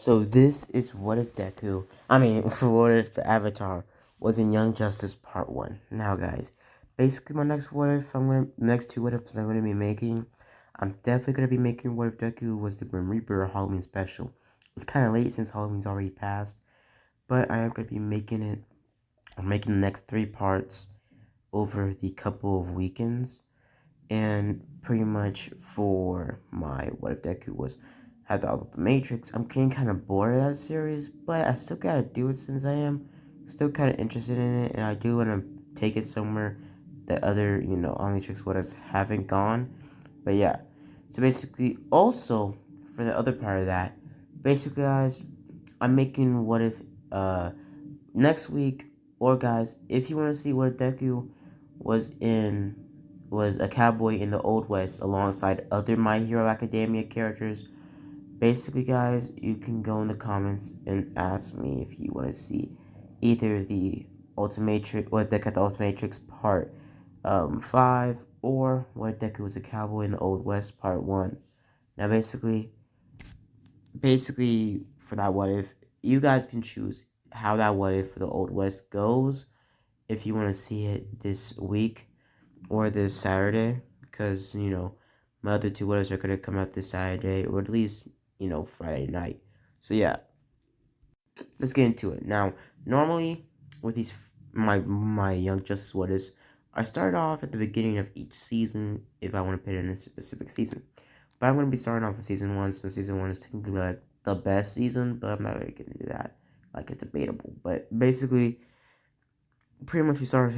So this is what if Deku, what if Avatar was in Young Justice Part 1. Now guys, basically my next two what ifs I'm gonna be making, I'm definitely gonna be making what if Deku was the Grim Reaper Halloween special. It's kinda late since Halloween's already passed, but I am gonna be I'm making the next three parts over the couple of weekends. And pretty much for my What If Deku was had the Matrix, I'm getting kind of bored of that series, but I still gotta do it since I am still kind of interested in it, and I do want to take it somewhere that other, Omnitrix What Ifs haven't gone. But yeah, so basically, also for the other part of that, basically, guys, I'm making What If next week, or guys, if you want to see what Deku was in was a cowboy in the Old West alongside other My Hero Academia characters. Basically, guys, you can go in the comments and ask me if you want to see either the Ultimatrix, What Deku the Ultimatrix Part 5, or What Deku was a cowboy in the Old West Part 1. Now, basically, for that what if, you guys can choose how that what if for the Old West goes if you want to see it this week or this Saturday, because my other two what ifs are gonna come out this Saturday, or at least Friday night. So yeah, let's get into it now. Normally, with these my Young Justice what ifs, I start off at the beginning of each season if I want to put it in a specific season. But I'm gonna be starting off with season one, since season one is technically like the best season. But I'm not gonna get into that. Like, it's debatable. But basically, pretty much we start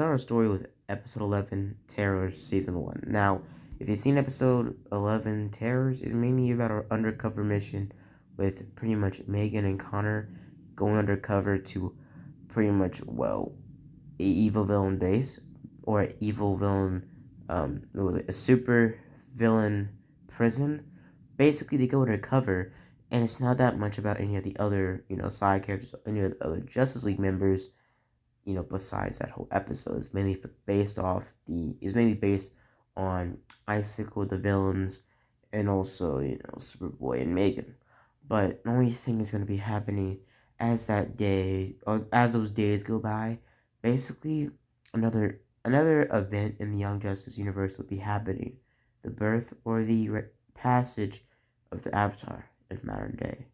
our story with episode 11, Terrors, season 1. Now, if you've seen episode 11, Terrors is mainly about our undercover mission with pretty much Megan and Connor going undercover to pretty much, a evil villain base, or a evil villain, what was it, a super villain prison. Basically, they go undercover, and it's not that much about any of the other side characters, any of the other Justice League members. Besides that whole episode, is mainly based on Icicle, the villains, and also Superboy and Megan. But the only thing is going to be happening as that day, or as those days go by, basically another event in the Young Justice universe will be happening: the birth or the passage of the Avatar in modern day.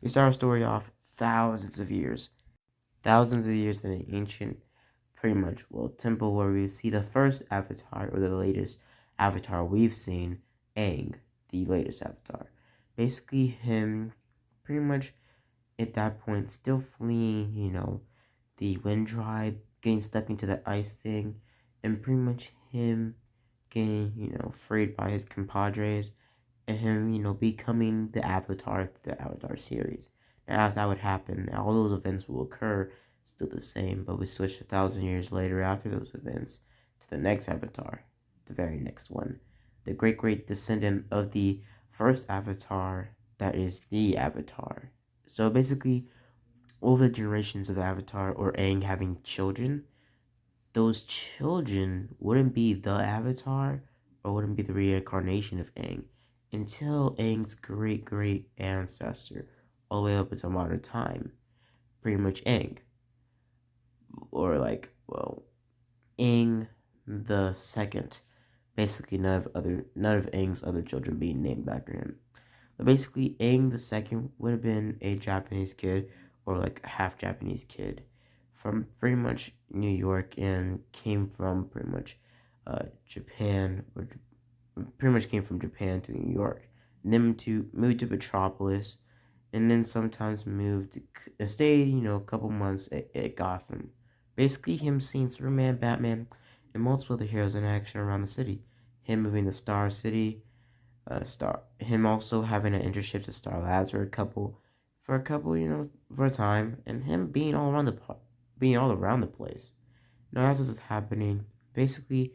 We start our story off thousands of years in an ancient, pretty much, temple, where we see the first avatar, or the latest avatar we've seen, Aang, the latest avatar. Basically, him, pretty much, at that point, still fleeing, the wind tribe, getting stuck into the ice thing, and pretty much him getting, freed by his compadres, and him, becoming the Avatar, the Avatar series. Now, as that would happen, all those events will occur still the same, but we switch 1,000 years later after those events to the next Avatar, the very next one, the great descendant of the first Avatar, that is the Avatar. So basically, over the generations of the Avatar, or Aang having children, those children wouldn't be the Avatar, or wouldn't be the reincarnation of Aang, until Aang's great ancestor, all the way up until modern time, pretty much Aang, or Aang the second. Basically, none of Aang's other children being named after him. But basically, Aang the second would have been a Japanese kid, or like half Japanese kid, from pretty much New York, and came from pretty much Japan, or pretty much came from Japan to New York, and then moved to Metropolis, and then sometimes stayed, a couple months at Gotham. Basically, him seeing Superman, Batman, and multiple other heroes in action around the city. Him moving to Star City, him also having an internship to Star Labs for a couple, for a time, and him being all around the place. As this is happening, basically,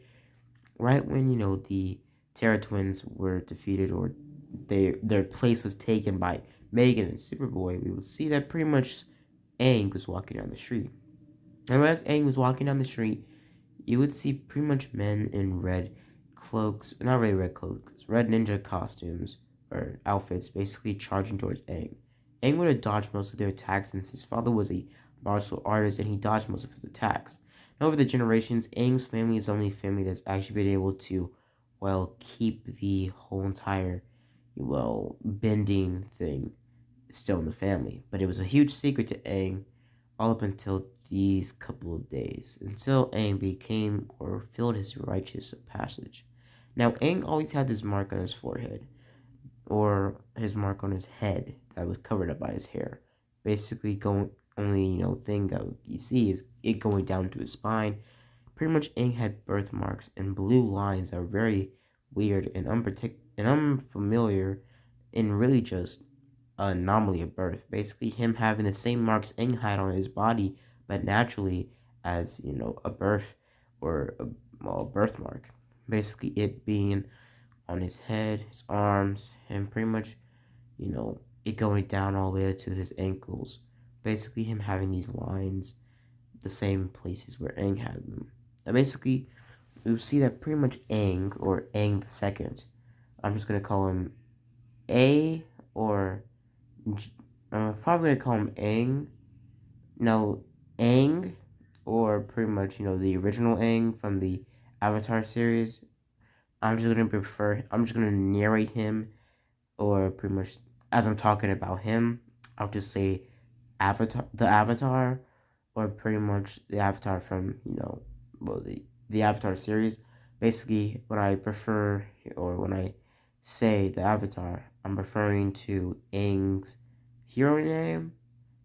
right when the Terra Twins were defeated, or their place was taken by Megan and Superboy, we would see that pretty much Aang was walking down the street. And as Aang was walking down the street, you would see pretty much men in red cloaks, not really red cloaks, red ninja costumes or outfits, basically charging towards Aang. Aang would have dodged most of their attacks since his father was a martial artist and he dodged most of his attacks. And over the generations, Aang's family is the only family that's actually been able to, well, keep the whole entire, well, bending thing still in the family. But it was a huge secret to Aang all up until these couple of days, until Aang became or filled his righteous passage. Now, Aang always had this mark on his forehead, or his mark on his head that was covered up by his hair. Basically, going only thing that you see is it going down to his spine. Pretty much, Aang had birthmarks and blue lines that are very weird and unfamiliar, and really just an anomaly of birth. Basically, him having the same marks Aang had on his body, but naturally as a birth or a birthmark. Basically, it being on his head, his arms, and pretty much, it going down all the way to his ankles. Basically, him having these lines, the same places where Aang had them. And basically, you see that pretty much Aang, or Aang the Second, I'm just gonna call him A, or I'm probably gonna call him Aang. No, Aang, or pretty much, the original Aang from the Avatar series. I'm just gonna narrate him, or pretty much as I'm talking about him, I'll just say Avatar, or pretty much the Avatar from well, the Avatar series. Basically, when I prefer, or when I say the Avatar, I'm referring to Aang's hero name,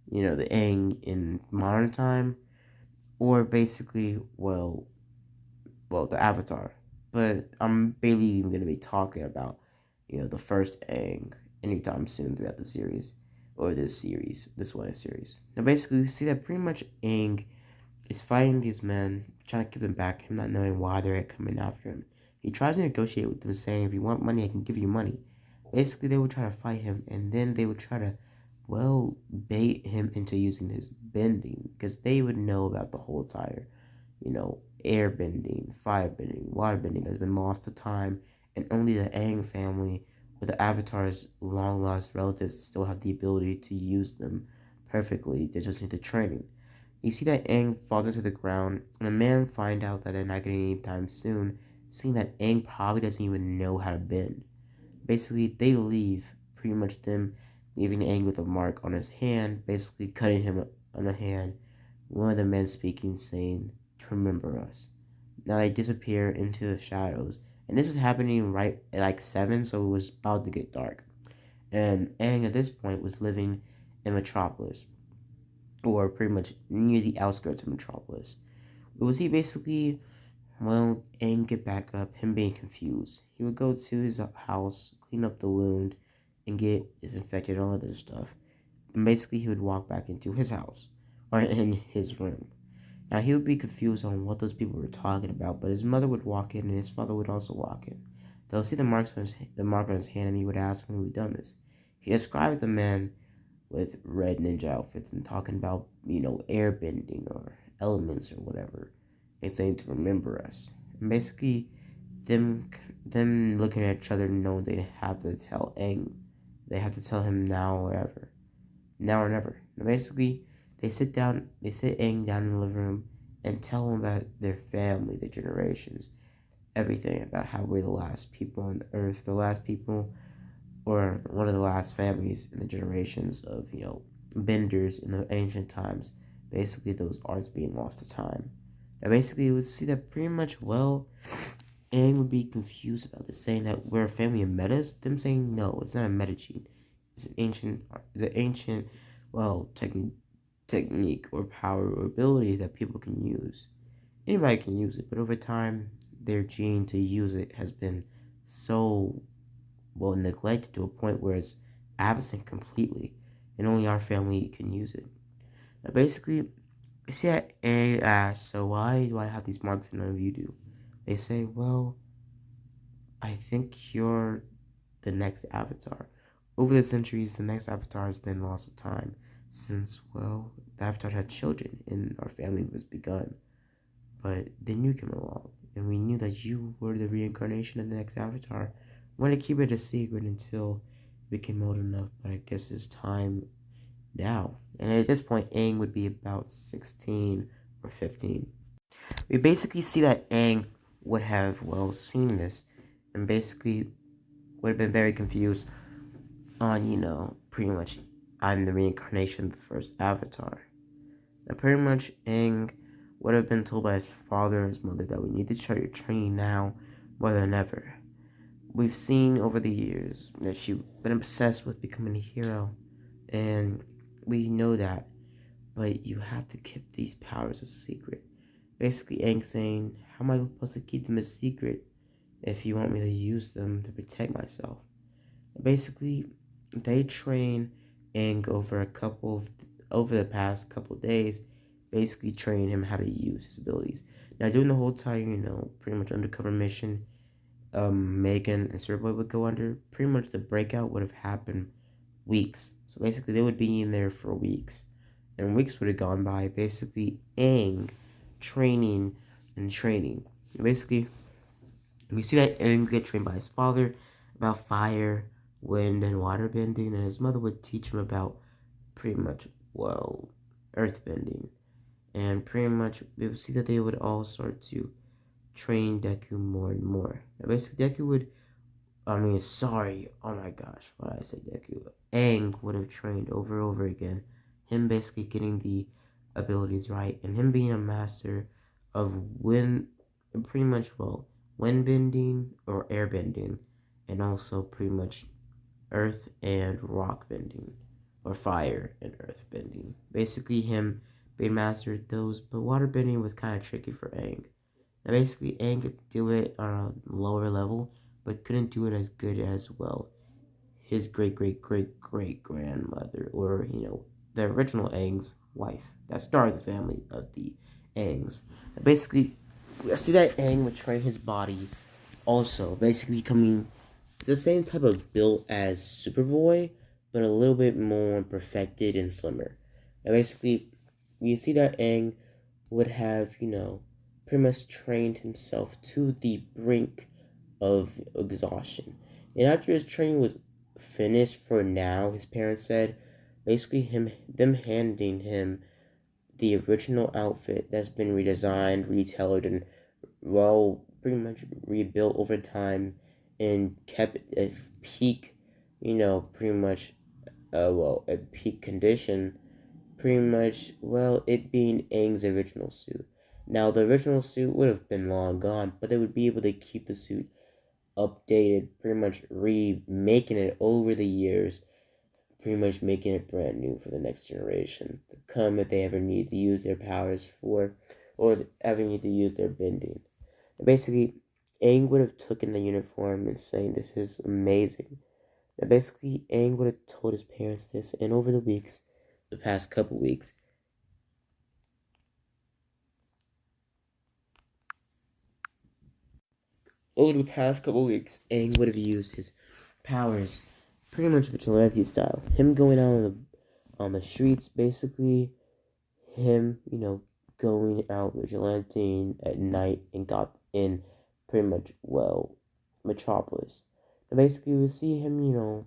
the Aang in modern time, or basically, the Avatar. But I'm barely even gonna be talking about, the first Aang anytime soon throughout the series, or this one series. Now, basically, we see that pretty much Aang is fighting these men, trying to keep them back, him not knowing why they're coming after him. He tries to negotiate with them, saying, "If you want money, I can give you money." Basically, they would try to fight him, and then they would try to, bait him into using his bending, because they would know about the whole entire, air bending, fire bending, water bending has been lost to time, and only the Aang family or the Avatar's long lost relatives still have the ability to use them perfectly. They just need the training. You see that Aang falls into the ground, and the men find out that they're not getting any time soon, seeing that Aang probably doesn't even know how to bend. Basically, they leave, pretty much them leaving Aang with a mark on his hand, basically cutting him on the hand. One of the men speaking, saying, "To remember us." Now they disappear into the shadows, and this was happening right at like 7, so it was about to get dark. And Aang at this point was living in Metropolis, or pretty much near the outskirts of Metropolis. It was he basically, Aang get back up, him being confused. He would go to his house, clean up the wound, and get disinfected and all other stuff. And basically, he would walk back into his house, or in his room. Now, he would be confused on what those people were talking about, but his mother would walk in, and his father would also walk in. They'll see the mark on his hand, and he would ask him who had done this. He described the man with red ninja outfits and talking about, air bending or elements or whatever. It's saying to remember us. And basically, them them looking at each other, knowing they have to tell Aang, they have to tell him now or ever, now or never. And basically, they sit Aang down in the living room and tell him about their family, their generations, everything about how we're the last people on Earth, the last people, or one of the last families in the generations of benders in the ancient times. Basically, those arts being lost to time. Now, basically, you would see that pretty much Aang would be confused about this, saying that we're a family of metas. Them saying no, it's not a meta gene. It's an ancient, technique or power or ability that people can use. Anybody can use it, but over time, their gene to use it has been so neglected to a point where it's absent completely, and only our family can use it. Now, basically, see that A asks, "So why do I have these marks and none of you do?" They say, "Well, I think you're the next Avatar." Over the centuries, the next Avatar has been lost to time since, the Avatar had children and our family was begun. But then you came along, and we knew that you were the reincarnation of the next Avatar. We wanted to keep it a secret until we became old enough, but I guess it's time now. And at this point, Aang would be about 16 or 15. We basically see that Aang would have, well, seen this and basically would have been very confused on, pretty much I'm the reincarnation of the first Avatar. Now, pretty much Aang would have been told by his father and his mother that we need to start your training now more than ever. We've seen over the years that she's been obsessed with becoming a hero, and we know that, but you have to keep these powers a secret. Basically, Aang saying, how am I supposed to keep them a secret if you want me to use them to protect myself? Basically, they train Aang over the past couple of days, basically train him how to use his abilities. Now, during the whole time, pretty much undercover mission, Megan and Superboy would go under. Pretty much the breakout would have happened weeks. So basically, they would be in there for weeks, and weeks would have gone by. Basically, Aang training and training. And basically, we see that Aang get trained by his father about fire, wind, and water bending, and his mother would teach him about pretty much, well, earth bending. And pretty much, we would see that they would all start to train Deku more and more. Now, basically, oh my gosh, why did I say Deku? Aang would have trained over and over again. Him basically getting the abilities right, and him being a master of wind, pretty much, well, wind bending or air bending, and also pretty much earth and rock bending, or fire and earth bending. Basically, him being master of those, but water bending was kind of tricky for Aang. Now, basically, Aang could do it on a lower level, but couldn't do it as good as, well, his great great great great grandmother, or, the original Aang's wife that started the family of the Aangs. Now, basically, I see that Aang would train his body also, basically becoming the same type of build as Superboy, but a little bit more perfected and slimmer. And basically, we see that Aang would have, pretty much trained himself to the brink of exhaustion. And after his training was finished for now, his parents said, basically them handing him the original outfit that's been redesigned, retailored, and, well, pretty much rebuilt over time and kept at peak, pretty much, at peak condition, pretty much, well, it being Aang's original suit. Now, the original suit would have been long gone, but they would be able to keep the suit updated, pretty much remaking it over the years, pretty much making it brand new for the next generation to come if they ever need to use their powers for, or ever need to use their bending. And basically, Aang would have taken the uniform and saying, this is amazing. Now, basically, Aang would have told his parents this, and over the past couple weeks, Aang would have used his powers pretty much vigilante style. Him going out on the streets, basically, him, going out vigilante at night and got in pretty much, well, Metropolis. And basically, we see him,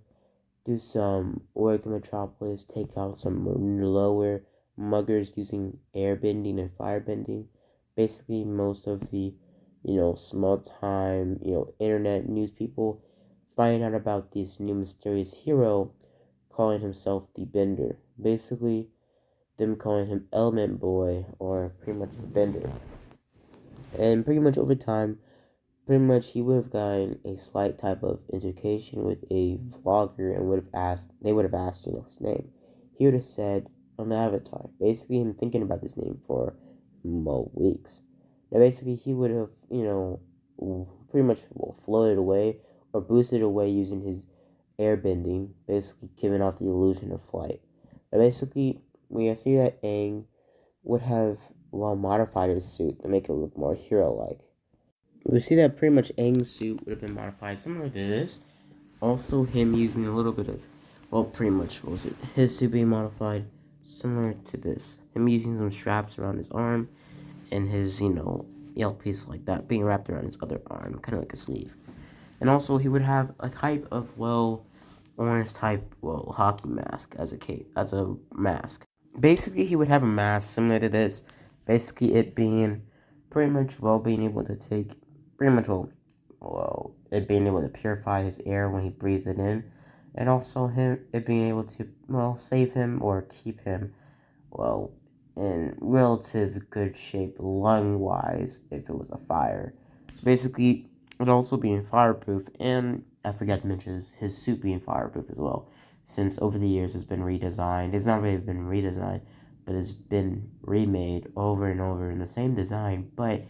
do some work in Metropolis, take out some lower muggers using airbending and firebending. Basically, most of the, small time, internet news people find out about this new mysterious hero calling himself the Bender. Basically, them calling him Element Boy, or pretty much the Bender. And pretty much over time, pretty much he would have gotten a slight type of education with a vlogger and they would have asked, his name. He would have said on the avatar. Basically, him thinking about this name for weeks. Now, basically, he would have, pretty much floated away or boosted away using his airbending, basically giving off the illusion of flight. Now, basically, we see that Aang would have, well, modified his suit to make it look more hero-like. We see that pretty much Aang's suit would have been modified similar to this. Also, him using a little bit of, well, pretty much, what was it? His suit being modified similar to this. Him using some straps around his arm and his, yellow piece like that being wrapped around his other arm, kind of like a sleeve. And also, he would have a type of, well, orange type, well, hockey mask as a mask. Basically, he would have a mask similar to this. Basically, it being pretty much well being able to take pretty much it being able to purify his air when he breathes it in, and also him it being able to save him or keep him well in relative good shape lung wise if it was a fire. So basically, it also being fireproof, and I forgot to mention his suit being fireproof as well. Since over the years it's been redesigned, it's not really been redesigned, but it's been remade over and over in the same design, but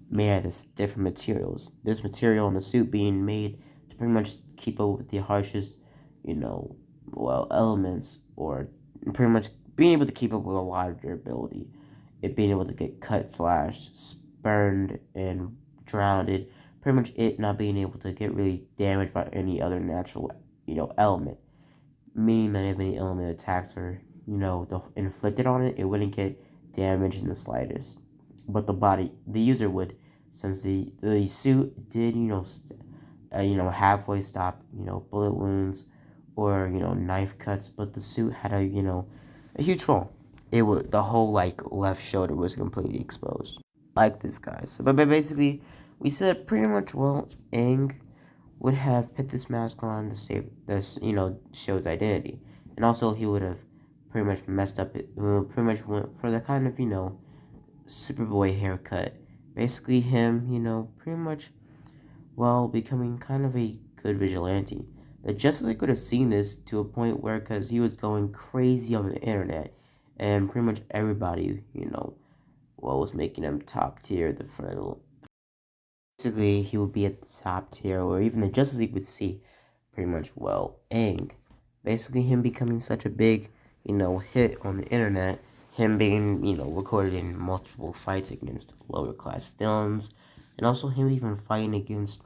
made out of different materials. This material in the suit being made to pretty much keep up with the harshest, elements, or pretty much being able to keep up with a lot of durability. It being able to get cut, slashed, burned, and drowned. Pretty much it not being able to get really damaged by any other natural, element. Meaning that if any element attacks her, inflicted on it, it wouldn't get damaged in the slightest. But the user would, since the suit did, halfway stop, bullet wounds or, knife cuts, but the suit had a huge fall. It was the whole like left shoulder was completely exposed, like this guy. So, but basically, we said pretty much Aang would have put this mask on to save this, show his identity, and also he would have pretty much messed up it. Pretty much went for the kind of Superboy haircut. Basically, him, pretty much becoming kind of a good vigilante. The Justice League could have seen this to a point where, because he was going crazy on the internet, and pretty much everybody, was making him top tier. Basically, he would be at the top tier, or even the Justice League would see pretty much Aang. Basically, him becoming such a big, hit on the internet, him being, recorded in multiple fights against lower class villains, and also him even fighting against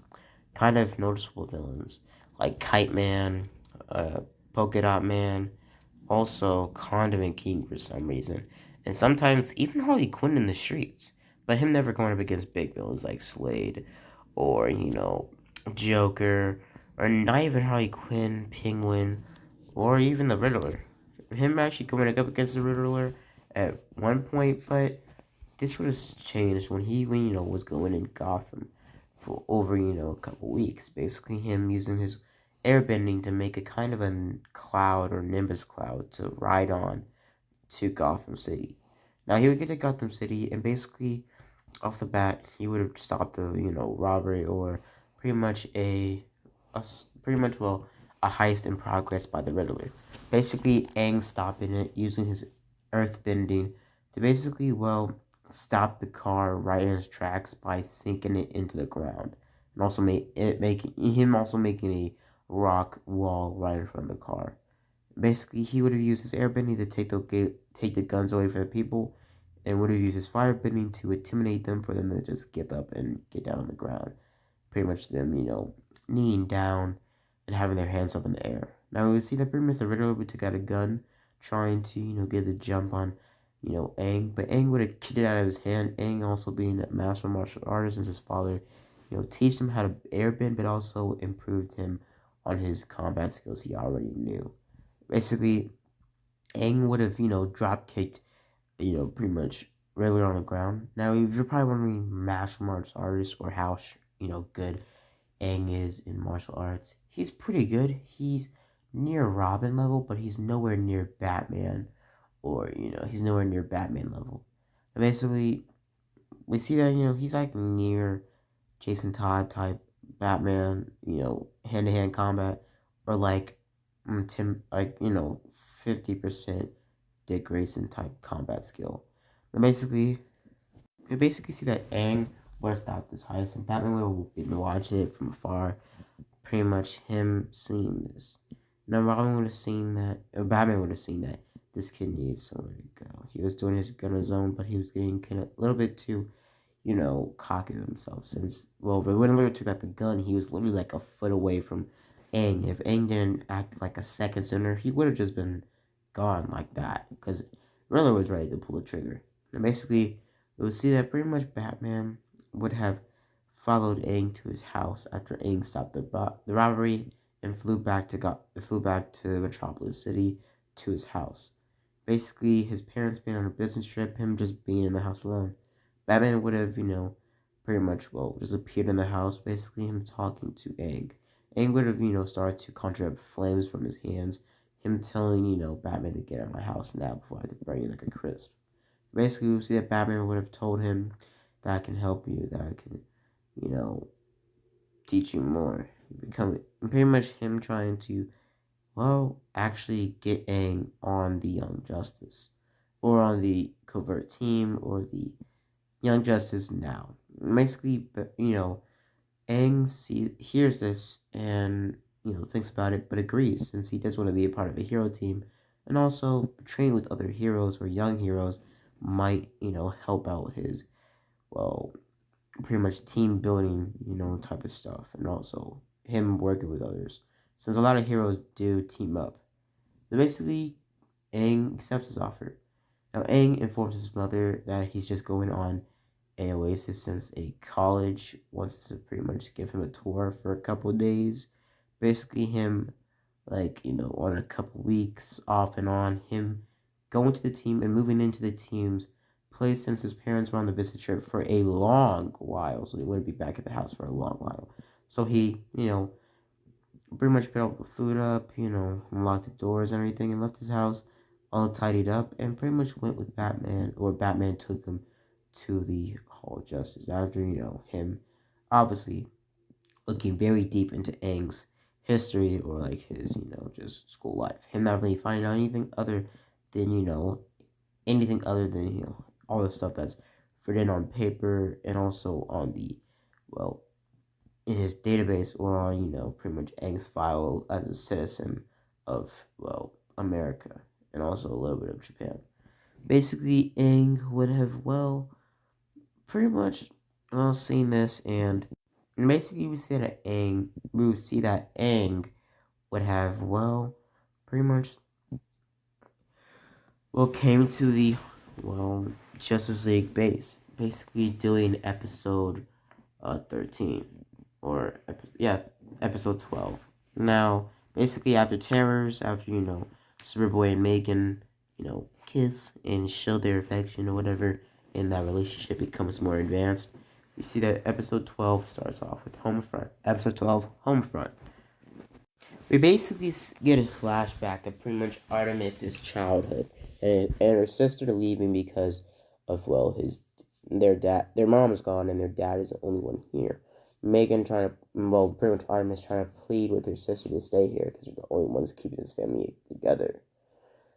kind of noticeable villains like Kite Man, Polka Dot Man, also Condiment King for some reason, and sometimes even Harley Quinn in the streets. But him never going up against big villains like Slade or, Joker, or not even Harley Quinn, Penguin, or even the Riddler. Him actually going up against the Riddler at one point, but this would have changed when was going in Gotham for over, a couple weeks. Basically, him using his airbending to make a kind of a cloud or nimbus cloud to ride on to Gotham City. Now, he would get to Gotham City, and basically, off the bat, he would have stopped the, robbery or pretty much a heist in progress by the Riddler. Basically, Aang stopping it using his earth bending to basically, stop the car right in its tracks by sinking it into the ground, and also making a rock wall right in front of the car. Basically, he would have used his airbending to take the guns away from the people, and would have used his firebending to intimidate them for them to just give up and get down on the ground. Pretty much them, kneeling down and having their hands up in the air. Now we would see that pretty much the Riddler would took out a gun, trying to, get the jump on, Aang, but Aang would have kicked it out of his hand. Aang also being a master martial artist since his father, teach him how to airbend, but also improved him on his combat skills he already knew. Basically, Aang would have, drop kicked, pretty much Riddler on the ground. Now, if you're probably wondering, martial arts artist or how, good Aang is in martial arts, he's pretty good. He's near Robin level, but he's nowhere near Batman, or, he's nowhere near Batman level. And basically, we see that, he's like near Jason Todd type Batman, hand to hand combat, or like Tim, like 50% Dick Grayson type combat skill. And basically, we basically see that Aang would have stopped this heist, and Batman would have been watching it from afar. Pretty much him seeing this. Now Robin would have seen that, or Batman would have seen that this kid needs somewhere to go. He was doing his gun on his own, but he was getting kind of a little bit too, cocky of himself. Since when Riddler took out the gun, he was literally like a foot away from Aang. If Aang didn't act like a second sooner, he would have just been gone like that. Because Riddler was ready to pull the trigger. And basically, we would see that pretty much Batman would have followed Aang to his house after Aang stopped the robbery and flew back to Metropolis City to his house. Basically, his parents being on a business trip, him just being in the house alone. Batman would have, pretty much, just appeared in the house, basically him talking to Aang. Aang would have, started to conjure up flames from his hands, him telling, Batman to get out of my house now before I have to burn you like a crisp. Basically, we see that Batman would have told him that I can help you, that I can, you know, teach you more. Become pretty much him trying to, actually get Aang on the Young Justice, or on the covert team, or the Young Justice now. Basically, Aang hears this and, thinks about it, but agrees since he does want to be a part of a hero team, and also train with other heroes or young heroes might, help out his, well, pretty much team building, type of stuff, and also him working with others, since a lot of heroes do team up. So basically, Aang accepts his offer. Now, Aang informs his mother that he's just going on a oasis since a college wants to pretty much give him a tour for a couple of days. Basically, him, on a couple weeks off and on, him going to the team and moving into the team's place since his parents were on the visit trip for a long while, so they wouldn't be back at the house for a long while. So he, pretty much put all the food up, unlocked the doors and everything, and left his house all tidied up, and pretty much went with Batman, or Batman took him to the Hall of Justice after, him obviously looking very deep into Aang's history, or like his, just school life. Him not really finding out anything other than, anything other than, all the stuff that's written on paper and also on the, well, in his database, or on, pretty much Aang's file as a citizen of, America, and also a little bit of Japan. Basically, Aang would have, pretty much, seen this, and basically we would see that Aang would have, pretty much, came to the, Justice League base, basically doing episode 13, or episode 12. Now, basically after Terrors, after, Superboy and Megan, kiss and show their affection or whatever, and that relationship becomes more advanced, we see that episode 12 starts off with Homefront. Episode 12, Homefront. We basically get a flashback of pretty much Artemis's childhood, and her sister leaving because of, their mom is gone and their dad is the only one here. Megan trying to, pretty much Artemis trying to plead with her sister to stay here because they're the only ones keeping his family together.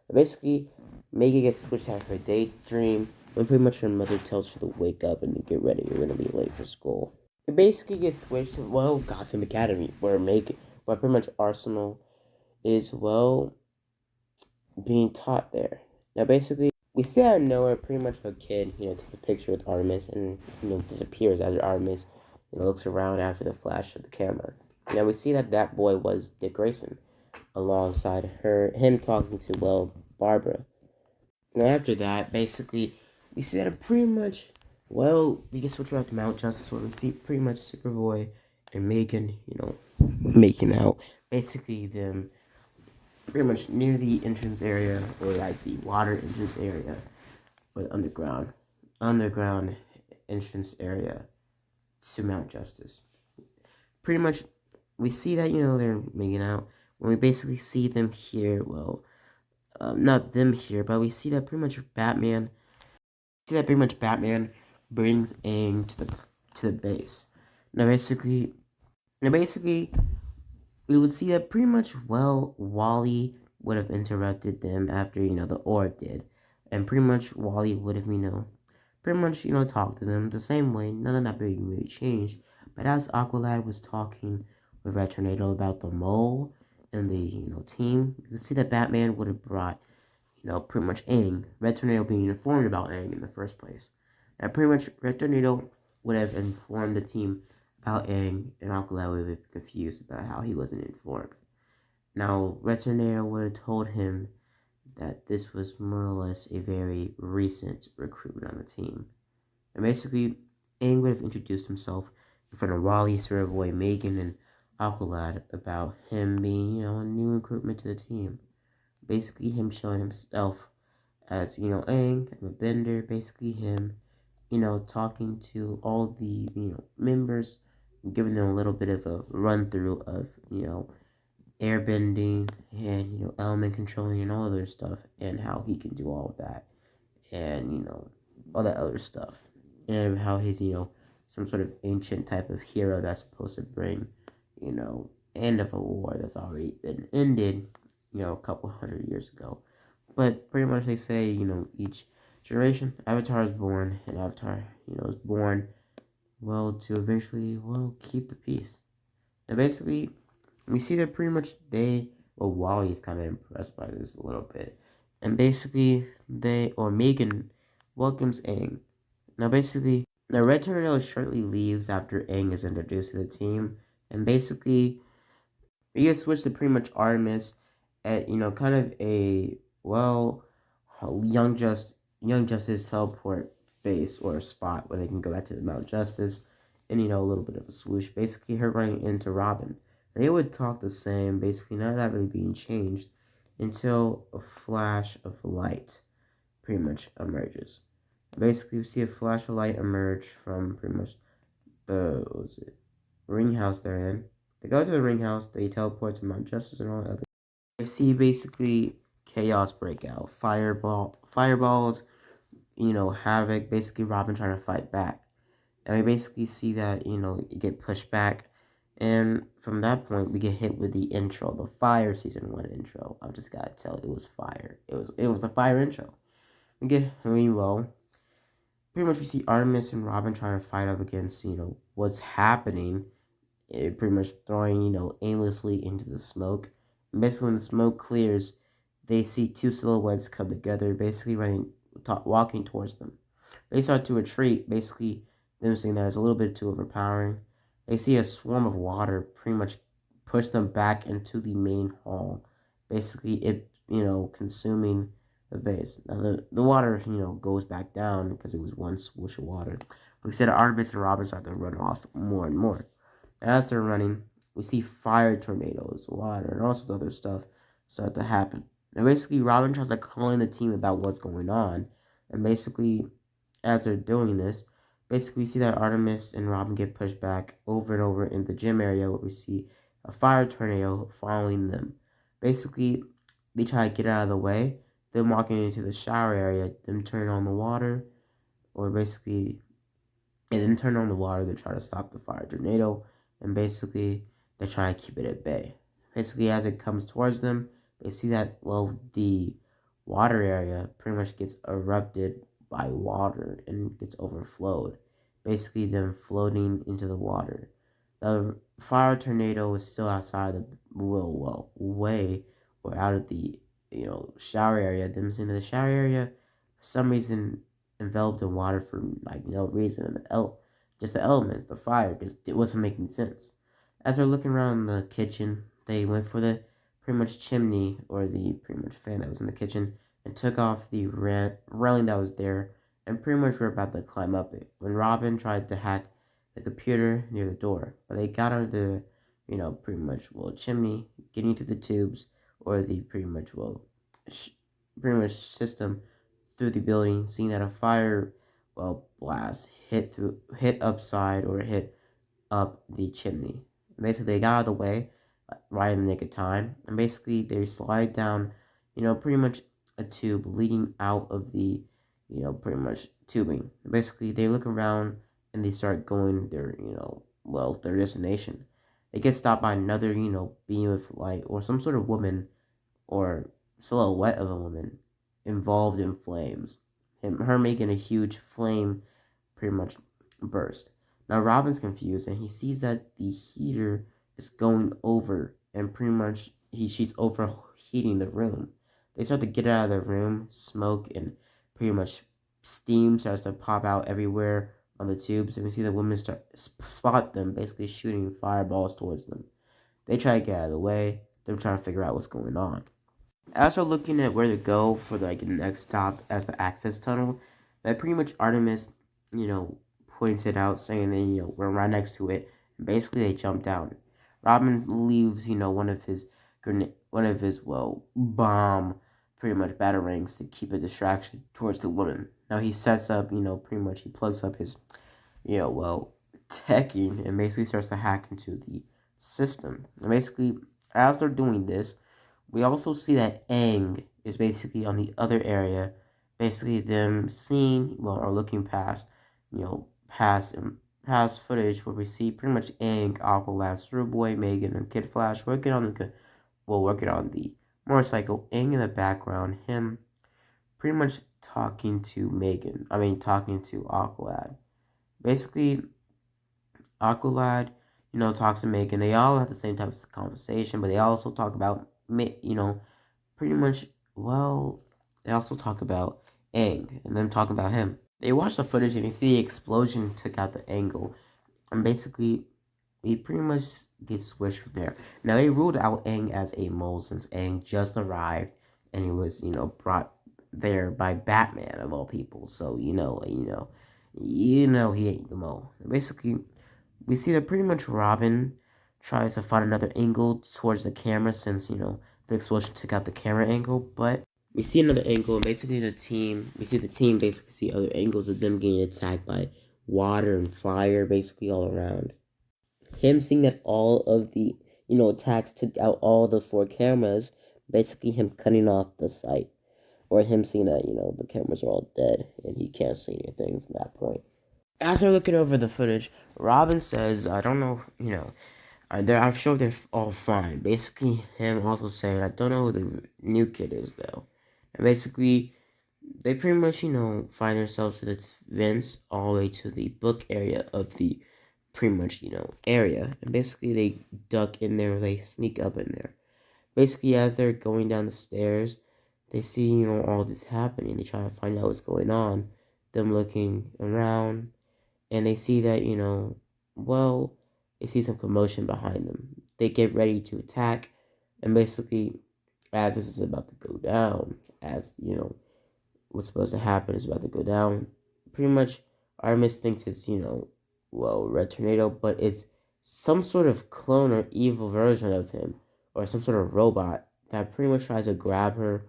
But basically, Megan gets switched out her daydream when pretty much her mother tells her to wake up and to get ready. You're gonna be late for school. It basically gets switched to, Gotham Academy, where pretty much Arsenal is, being taught there. Now, basically, we see out of nowhere, pretty much a kid, takes a picture with Artemis and, disappears after Artemis, looks around after the flash of the camera. Now, we see that boy was Dick Grayson, alongside him talking to, Barbara. Now, after that, basically, we see that pretty much, we get switched back to Mount Justice, where we see pretty much Superboy and Megan, making out. Basically, them pretty much near the entrance area, or like the water entrance area, or the underground entrance area to Mount Justice. Pretty much, we see that, they're making out. When we basically see them here, not them here, but we see that pretty much Batman brings Aang to the base. Now basically, we would see that pretty much, Wally would have interrupted them after, the orb did. And pretty much Wally would have, talked to them the same way. None of that being really changed. But as Aqualad was talking with Red Tornado about the mole and the, team, you would see that Batman would have brought, pretty much Aang, Red Tornado being informed about Aang in the first place. And pretty much Red Tornado would have informed the team about Aang, and Aqualad would have been confused about how he wasn't informed. Now, Red Tornado would have told him that this was more or less a very recent recruitment on the team. And basically, Aang would have introduced himself in front of Wally, Superboy, Megan, and Aqualad about him being, a new recruitment to the team. Basically, him showing himself as, Aang, I'm a bender. Basically, him, talking to all the, members, giving them a little bit of a run through of, airbending and, element controlling and all other stuff, and how he can do all of that, and, all that other stuff, and how he's, some sort of ancient type of hero that's supposed to bring, end of a war that's already been ended, a couple hundred years ago. But pretty much they say, each generation, Avatar is born, and Avatar, is born, well, to eventually, well, keep the peace. And basically, we see that pretty much Wally is kind of impressed by this a little bit. And basically, Megan welcomes Aang. Now, basically, the Red Tornado shortly leaves after Aang is introduced to the team. And basically, we get switched to pretty much Artemis at, kind of a, well, Young Justice teleport base or spot where they can go back to the Mount Justice and, a little bit of a swoosh. Basically, her running into Robin. They would talk the same, basically, none of that really being changed until a flash of light pretty much emerges. Basically, we see a flash of light emerge from pretty much ring house they're in. They go to the ring house, they teleport to Mount Justice and all that other. I see basically chaos break out, fireballs, havoc. Basically, Robin trying to fight back, and we basically see that get pushed back, and from that point we get hit with the intro, the Fire season 1 intro. I just gotta tell, it was fire. It was a fire intro. We get well. Pretty much we see Artemis and Robin trying to fight up against what's happening, pretty much throwing, aimlessly into the smoke. And basically, when the smoke clears, they see two silhouettes come together, basically walking towards them. They start to retreat, basically, them saying that it's a little bit too overpowering. They see a swarm of water pretty much push them back into the main hall. Basically, it, consuming the base. Now, the water, goes back down because it was one swoosh of water. We said Artemis and Robin start to run off more and more. As they're running, we see fire tornadoes, water, and all sorts of other stuff start to happen. And basically, Robin tries to call in the team about what's going on. And basically, as they're doing this, basically we see that Artemis and Robin get pushed back over and over in the gym area where we see a fire tornado following them. Basically, they try to get out of the way. Them walking into the shower area, them turn on the water, or basically, and then turn on the water to try to stop the fire tornado, and basically they try to keep it at bay. Basically, as it comes towards them, they see that, well, the water area pretty much gets erupted by water and gets overflowed. Basically, them floating into the water. The fire tornado is still outside the way or out of the shower area. Them into the shower area for some reason enveloped in water for like no reason. Just the elements, the fire, just it wasn't making sense. As they're looking around the kitchen, they went for the pretty much chimney or the pretty much fan that was in the kitchen and took off the railing that was there and pretty much were about to climb up it when Robin tried to hack the computer near the door. But they got under the, pretty much chimney, getting through the tubes or the pretty much system through the building, seeing that a fire blast hit upside or hit up the chimney. Basically, they got out of the way right in the nick of time, and basically they slide down, pretty much a tube leading out of the, pretty much tubing. Basically, they look around and they start going their, their destination. They get stopped by another, beam of light or some sort of woman or silhouette of a woman involved in flames. Her making a huge flame pretty much burst. Now Robin's confused and he sees that the heater is going over and pretty much she's overheating the room. They start to get out of the room, smoke and pretty much steam starts to pop out everywhere on the tubes, and we see the women spot them, basically shooting fireballs towards them. They try to get out of the way. They're trying to figure out what's going on. As we're looking at where to go for the next stop as the access tunnel, that pretty much Artemis, points it out, saying that we're right next to it. And basically, they jump down. Robin leaves, one of his, bomb, pretty much batarangs to keep a distraction towards the woman. Now he sets up, pretty much he plugs up his, teching and basically starts to hack into the system. And basically, as they're doing this, we also see that Aang is basically on the other area, basically them seeing, or looking past, past past footage where we see pretty much Aang, Aqualad, Superboy, Megan, and Kid Flash working on the motorcycle. Aang in the background, him pretty much talking to Megan. I mean, talking to Aqualad. Basically, Aqualad, talks to Megan. They all have the same type of conversation, but they also talk about, pretty much, they also talk about Aang and them talking about him. They watch the footage and they see the explosion took out the angle. And basically, we pretty much get switched from there. Now, they ruled out Aang as a mole since Aang just arrived and he was, brought there by Batman of all people. So, he ain't the mole. Basically, we see that pretty much Robin tries to find another angle towards the camera since, the explosion took out the camera angle, but we see another angle and basically we see the team basically see other angles of them getting attacked by water and fire basically all around. Him seeing that all of the, attacks took out all the four cameras, basically him cutting off the sight. Or him seeing that, the cameras are all dead and he can't see anything from that point. As they're looking over the footage, Robin says, I don't know, I'm sure they're all fine. Basically, him also saying, I don't know who the new kid is, though. And basically, they pretty much, find themselves with its vents all the way to the book area of the pretty much, area. And basically, they duck in there, they sneak up in there. Basically, as they're going down the stairs, they see, all this happening. They try to find out what's going on. Them looking around, and they see that, they see some commotion behind them. They get ready to attack, and basically, as this is about to go down, as, what's supposed to happen is about to go down, pretty much, Artemis thinks it's, Red Tornado, but it's some sort of clone or evil version of him, or some sort of robot that pretty much tries to grab her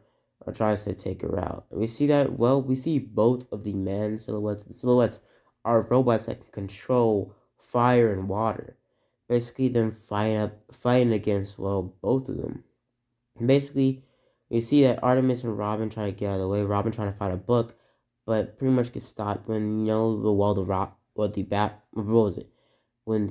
or tries to take her out. And we see that, we see both of the man silhouettes. The silhouettes are robots that can control fire and water. Basically, them fighting against, both of them. And basically, you see that Artemis and Robin try to get out of the way. Robin trying to find a book, but pretty much gets stopped when, what was it? When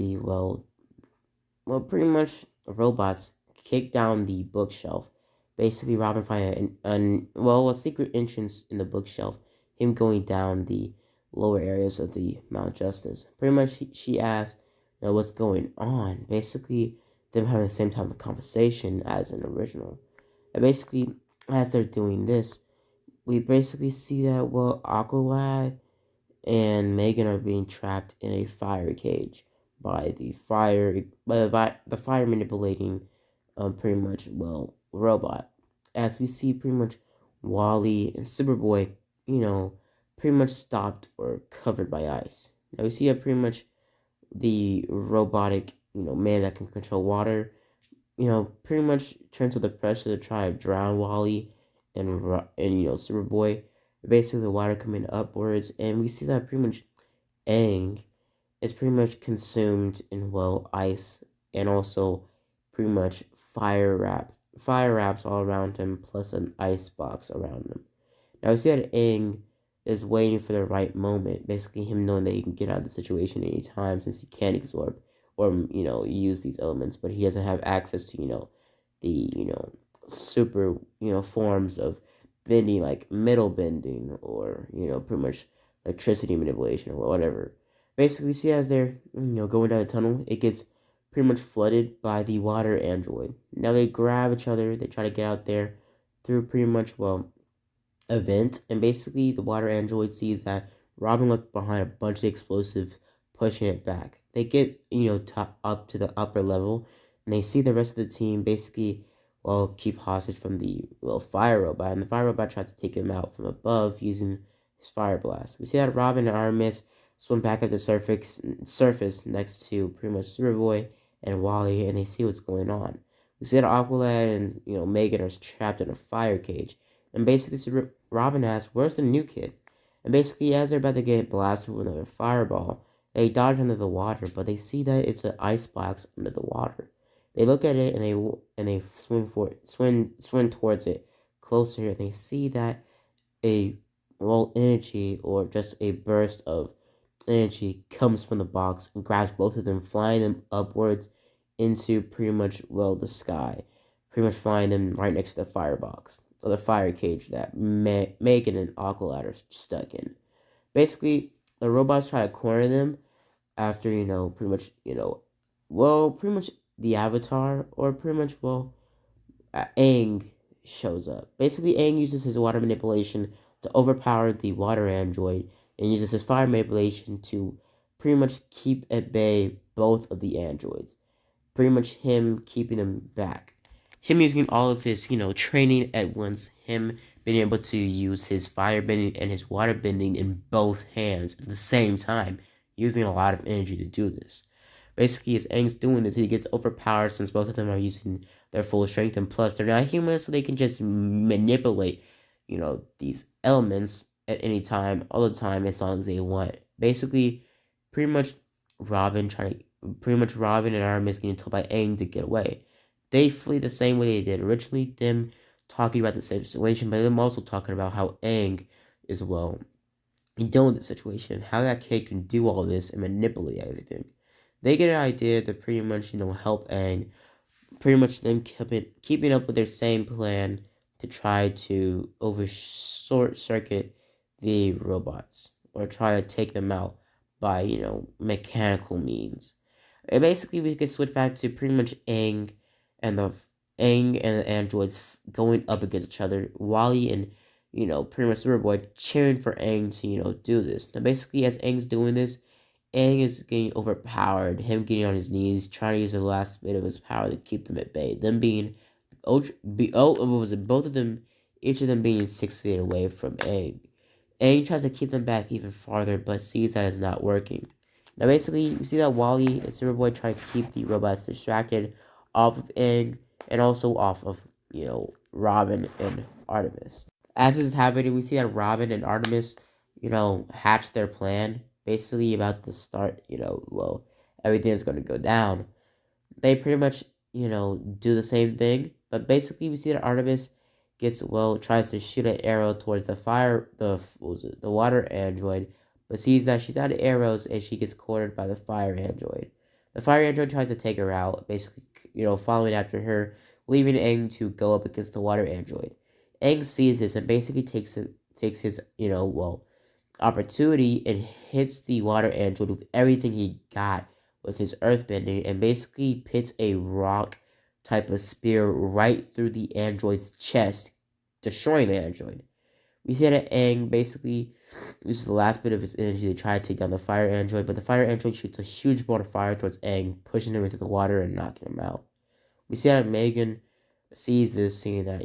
pretty much robots kick down the bookshelf. Basically, Robin finding a secret entrance in the bookshelf. Him going down the lower areas of the Mount Justice. Pretty much, she asks, what's going on. Basically, them having the same type of conversation as an original. And basically, as they're doing this, we basically see that, Aqualad and Megan are being trapped in a fire cage by the fire manipulating, pretty much, robot. As we see pretty much Wally and Superboy, pretty much stopped or covered by ice. Now we see pretty much the robotic, man that can control water, pretty much turns to the pressure to try to drown Wally and Superboy. Basically, the water coming upwards, and we see that pretty much Aang is pretty much consumed in ice, and also pretty much fire wraps all around him, plus an ice box around him. Now we see that Aang is waiting for the right moment, basically him knowing that he can get out of the situation anytime since he can't absorb or use these elements, but he doesn't have access to the super forms of bending, like metal bending, or pretty much electricity manipulation or whatever. Basically, we see as they're going down the tunnel, it gets pretty much flooded by the water android. Now they grab each other, they try to get out there through pretty much a vent, and basically the water android sees that Robin left behind a bunch of explosives, pushing it back. They get up to the upper level, and they see the rest of the team basically keep hostage from the fire robot, and the fire robot tries to take him out from above using his fire blast. We see that Robin and Artemis swim back up the surface next to pretty much Superboy and Wally, and they see what's going on. We see that Aqualad and Megan are trapped in a fire cage, and basically Robin asks, "Where's the new kid?" And basically, as they're about to get blasted with another fireball, they dodge under the water, but they see that it's an ice box under the water. They look at it and they swim towards it closer, and they see that a energy or just a burst of energy comes from the box and grabs both of them, flying them upwards into pretty much the sky, pretty much flying them right next to the firebox or the fire cage that Megan and Aqualad are stuck in. Basically, the robots try to corner them after pretty much pretty much the Avatar or pretty much Aang shows up. Basically, Aang uses his water manipulation to overpower the water android and uses his fire manipulation to pretty much keep at bay both of the androids. Pretty much him keeping them back. Him using all of his, training at once. Him being able to use his fire bending and his water bending in both hands at the same time, using a lot of energy to do this. Basically, as Aang's doing this, he gets overpowered since both of them are using their full strength, and plus they're not human, so they can just manipulate, these elements at any time, all the time, as long as they want. Basically, pretty much Robin and Artemis getting told by Aang to get away. They flee the same way they did originally, them talking about the same situation, but them also talking about how Aang is dealing with the situation, how that kid can do all this and manipulate everything. They get an idea to pretty much, help Aang. Pretty much them keeping up with their same plan to try to short circuit the robots or try to take them out by, mechanical means. And basically, we could switch back to pretty much and the the androids going up against each other. Wally and pretty much Superboy cheering for Aang to do this. Now, basically, as Aang's doing this, Aang is getting overpowered. Him getting on his knees, trying to use the last bit of his power to keep them at bay. Them being, what was it? Both of them, each of them being 6 feet away from Aang. Aang tries to keep them back even farther, but sees that it's not working. Now, basically, we see that Wally and Superboy try to keep the robots distracted off of Aang and also off of, Robin and Artemis. As this is happening, we see that Robin and Artemis, hatch their plan, basically about to start, everything's going to go down. They pretty much, do the same thing, but basically we see that Artemis tries to shoot an arrow towards the water android, but sees that she's out of arrows and she gets cornered by the fire android. The fire android tries to take her out, basically, following after her, leaving Aang to go up against the water android. Aang sees this and basically takes his, opportunity and hits the water android with everything he got with his earthbending and basically pits a rock type of spear right through the android's chest, destroying the android. We see that Aang basically uses the last bit of his energy to try to take down the fire android, but the fire android shoots a huge ball of fire towards Aang, pushing him into the water and knocking him out. We see that Megan sees this, seeing that,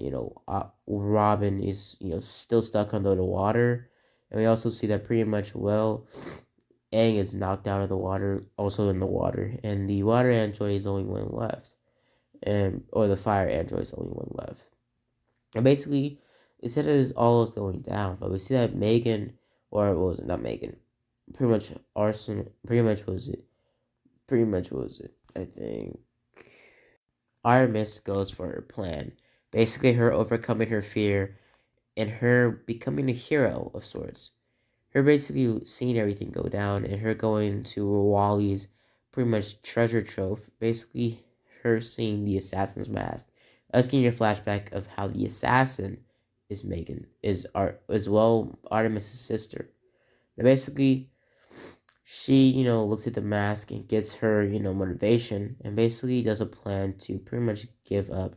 Robin is, still stuck under the water. And we also see that pretty much, Aang is knocked out of the water, also in the water. And the water android is only one left. Or the fire android is only one left. And basically, it said it is all is going down. But we see that Megan, or what was it, not Megan, pretty much I think Artemis goes for her plan. Basically, her overcoming her fear and her becoming a hero of sorts. Her basically seeing everything go down and her going to Wally's pretty much treasure trove. Basically, her seeing the assassin's mask. Us getting a flashback of how the assassin is Artemis' sister. Now, basically, she, looks at the mask and gets her, motivation and basically does a plan to pretty much give up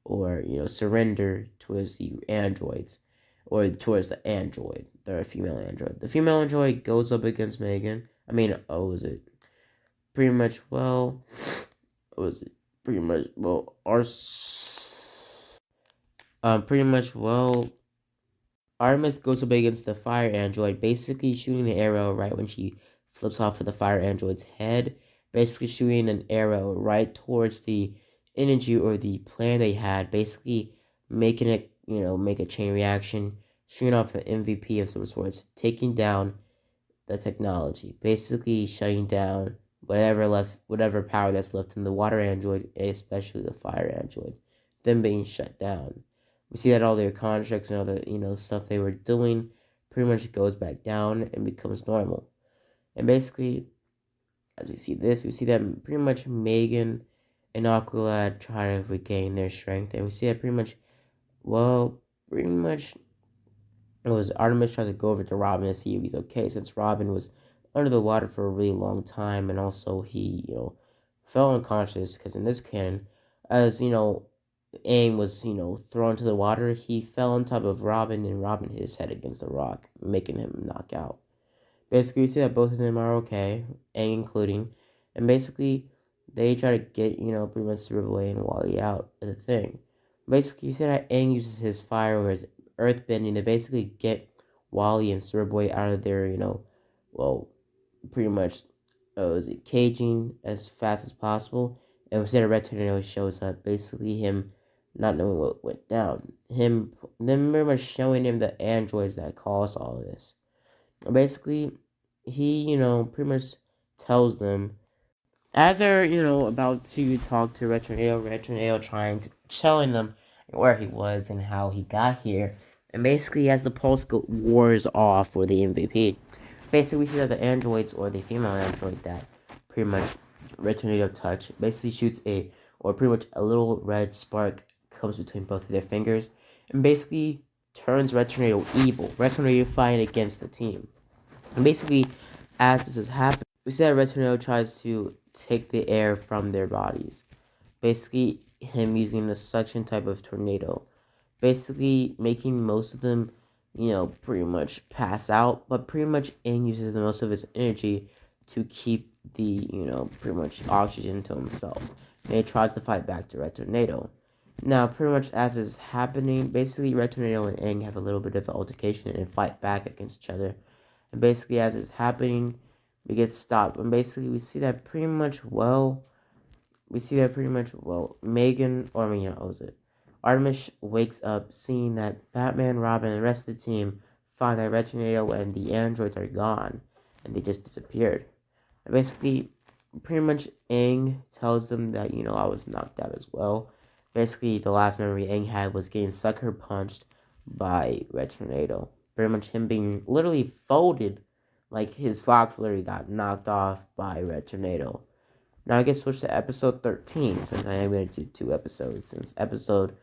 or, surrender towards the androids or towards the android, the female android. The female android goes up against Megan. Was it? Pretty much, was it? Pretty much, Artemis goes up against the fire android, basically shooting the arrow right when she flips off of the fire android's head. basically shooting an arrow right towards the energy or the plan they had, basically making it, make a chain reaction, shooting off an MVP of some sorts, taking down the technology, basically shutting down whatever power that's left in the water android, especially the fire android, them being shut down. We see that all their contracts and all the stuff they were doing pretty much goes back down and becomes normal. And basically, as we see this, we see that pretty much Megan and Aqualad try to regain their strength, and we see that pretty much it was Artemis tries to go over to Robin to see if he's okay, since Robin was under the water for a really long time, and also he, fell unconscious because in this canon, as Aang was, thrown to the water, he fell on top of Robin, and Robin hit his head against the rock, making him knock out. Basically, we see that both of them are okay, Aang including, and basically, they try to get, pretty much Superboy and Wally out of the thing. Basically, you see that Aang uses his fire or his earth bending to basically get Wally and Superboy out of their, pretty much, caging as fast as possible. And instead of Red Tornado shows up, basically him not knowing what went down. Them pretty much showing him the androids that caused all of this. Basically, he, pretty much tells them as they're, about to talk to Red Tornado telling them where he was and how he got here. And basically, as the pulse wars off for the MVP, basically we see that the androids or the female android that pretty much Red Tornado touch basically shoots pretty much a little red spark comes between both of their fingers and basically turns Red Tornado evil. Red Tornado fighting against the team. And basically, as this is happening, we see that Red Tornado tries to take the air from their bodies. Basically, him using the suction type of tornado. Basically, making most of them, pretty much pass out. But pretty much Aang uses the most of his energy to keep the, pretty much oxygen to himself. And he tries to fight back to Red Tornado. Now, pretty much as is happening, basically Red Tornado and Aang have a little bit of an altercation and fight back against each other. And basically, as it's happening, we get stopped. And basically, we see that pretty much, Megan, Artemis wakes up seeing that Batman, Robin, and the rest of the team find that Red Tornado and the androids are gone. And they just disappeared. And basically, pretty much Aang tells them that, I was knocked out as well. Basically, the last memory Aang had was getting sucker punched by Red Tornado. Pretty much him being literally folded, like his socks literally got knocked off by Red Tornado. Now I guess switch to episode 13, since I am going to do 2 episodes, since episode,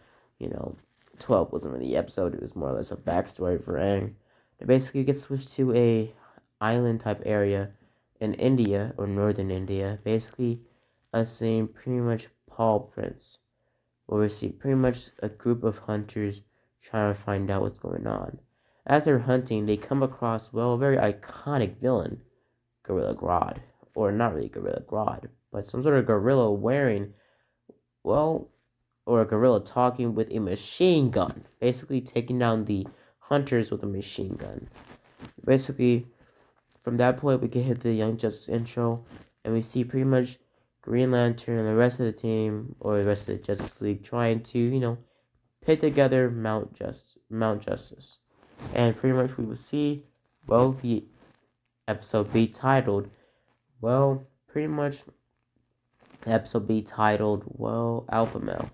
12 wasn't really the episode, it was more or less a backstory for Aang. But basically, you get switched to a island type area in India, or northern India, basically us seeing pretty much Paw Prince, where we see pretty much a group of hunters trying to find out what's going on. As they're hunting, they come across, a very iconic villain, Gorilla Grodd. Or not really Gorilla Grodd, but some sort of gorilla wearing, or a gorilla talking with a machine gun. Basically taking down the hunters with a machine gun. Basically, from that point, we can hit the Young Justice intro, and we see pretty much Green Lantern and the rest of the team, or the rest of the Justice League, trying to, pit together Mount Justice. And pretty much we will see, the episode be titled, pretty much the episode be titled, Alpha Male.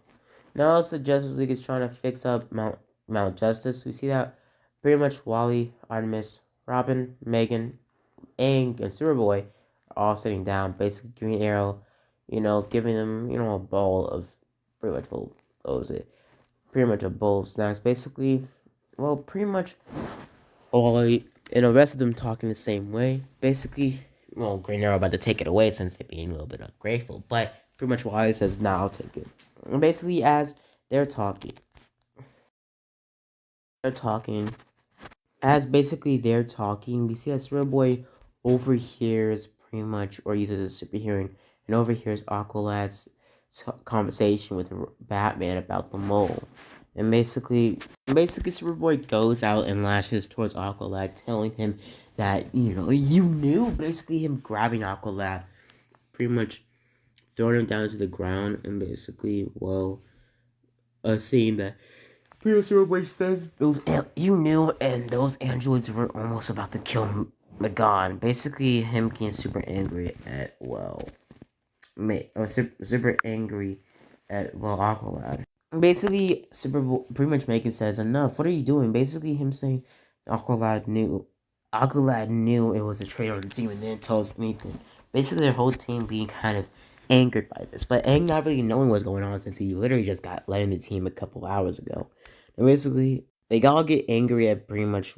Now as the Justice League is trying to fix up Mount Justice, we see that pretty much Wally, Artemis, Robin, Megan, Aang, and Superboy are all sitting down, basically Green Arrow, giving them, a bowl of pretty much, pretty much a bowl of snacks. Basically, pretty much Wally and the rest of them talking the same way. Basically, Green Arrow about to take it away since they're being a little bit ungrateful, but pretty much Wally says, "Nah, I'll take it." And basically, as they're talking, we see that Superboy overhears pretty much, or uses his super hearing, and overhears Aqualad's conversation with Batman about the mole. And basically Superboy goes out and lashes towards Aqualad, telling him that, you knew, basically him grabbing Aqualad pretty much throwing him down to the ground and basically, well, saying that pretty much Superboy says you knew, and those androids were almost about to kill Megan. Basically, him getting super angry at super angry at Aqualad. Basically, pretty much making says enough. What are you doing? Basically, him saying Aqualad knew. Aqualad knew it was a traitor of the team, and then tells Nathan. Basically, their whole team being kind of angered by this, but Aang not really knowing what's going on since he literally just got let in the team a couple hours ago. And basically, they all get angry at pretty much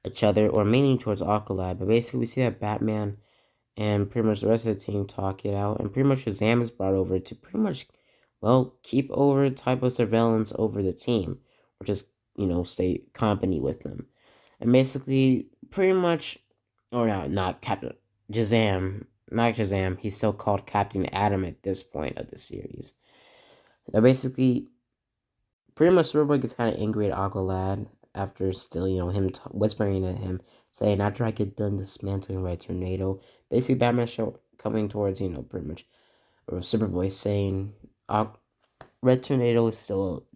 each other or mainly towards Aqualad. But basically, we see that Batman and pretty much the rest of the team talk it out, and pretty much Shazam is brought over to pretty much keep over type of surveillance over the team, or just stay company with them, and basically pretty much, or not Captain Shazam, not Shazam. He's still called Captain Atom at this point of the series. Now basically, pretty much Superboy gets kind of angry at Aqualad after still, him whispering at him, saying, after I get done dismantling Red Tornado, basically Batman show coming towards, pretty much, or Superboy saying, Red Tornado is still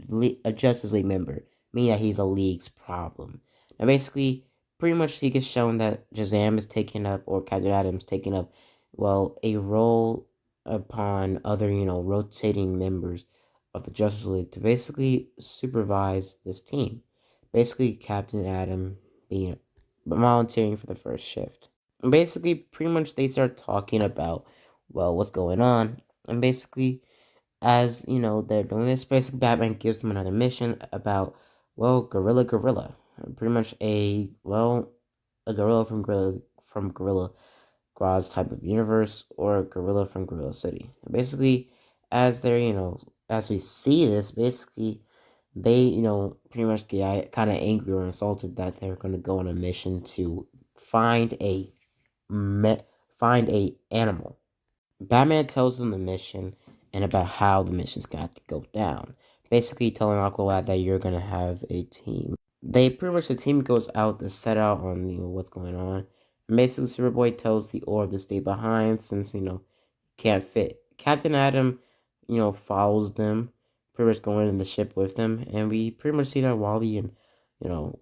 a Justice League member, meaning that he's a League's problem. Now basically, pretty much he gets shown that Shazam is taking up, or Captain Atom's taking up, a role upon other, rotating members of the Justice League to basically supervise this team. Basically, Captain Atom being volunteering for the first shift. And basically, pretty much they start talking about, what's going on. And basically, as they're doing this, basically Batman gives them another mission about, Gorilla. Pretty much a gorilla from Gorilla Grodd's type of universe, or a gorilla from Gorilla City. Basically, as they're as we see this, basically they pretty much get kind of angry or insulted that they're going to go on a mission to find a animal. Batman tells them the mission and about how the mission's got to go down. Basically telling Aqualad that you're gonna have a team. The team goes out to set out on what's going on. And basically Superboy tells the Orb to stay behind since can't fit. Captain Atom, follows them, pretty much going in the ship with them, and we pretty much see that Wally and you know